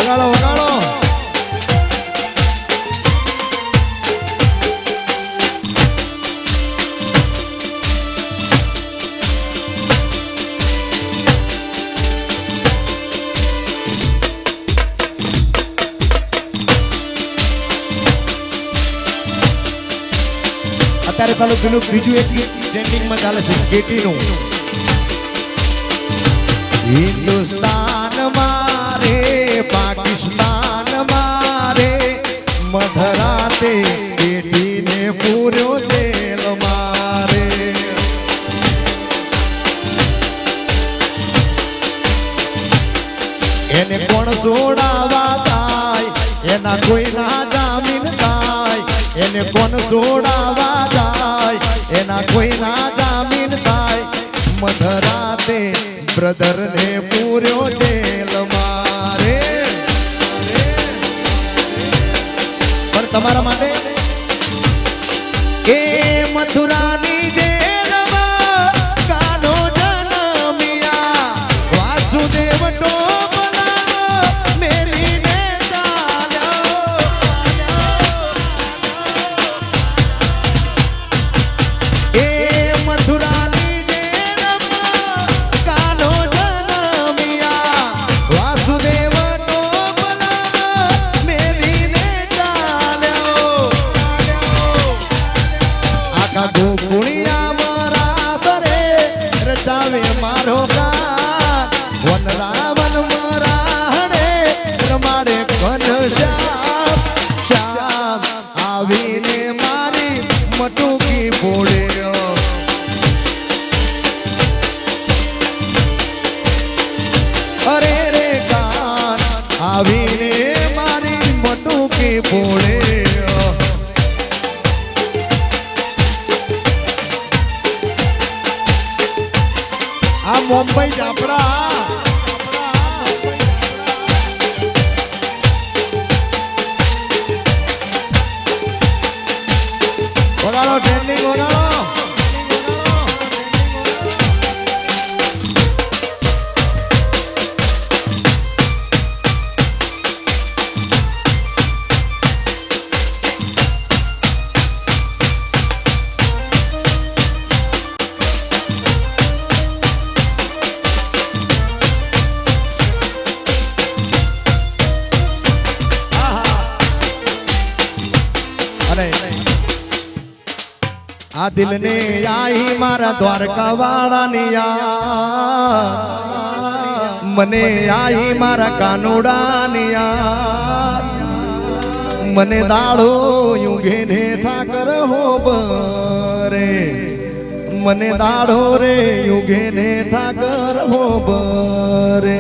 વગાડો વગાડો અત્યારે પેલું બીજું એક ટ્રેન્ડિંગમાં ચાલે છે કેટીનું હિન્દુસ્તાન મારે પાકિસ્તાન મારે મધરાતે કેટીને પૂર્યો જેલ મારે એને કોણ છોડાવા થાય એના કોઈના જામીન થાય એને કોણ છોડાવા જાય એના કોઈના જામીન થાય મધરાતે બ્રધર ને પૂર્યો જેલ મારે પણ તમારા માટે એ મથુરાની જેલમાં કાનો જન્મ્યા વાસુદેવ મારો વન રાવણ મરાણે રમાડે ઘન શ્યામ શ્યામ આવીને મારી મટુકી બોલ્યો અરે રે કાન આવીને મારી મટુકી બોલ્યો આ મુંબઈ જાપડા વગાડો ટ્રેન્ડિંગ વગાડો આ દિલ ને આઈ મારા દ્વારકા વાળાની યાદ મને આઈ મારા કાનોડાની યાદ મને દાડો યુગે ને ઠાકર હો બરે મને દાડો રે યુગે ને ઠાકર હો બરે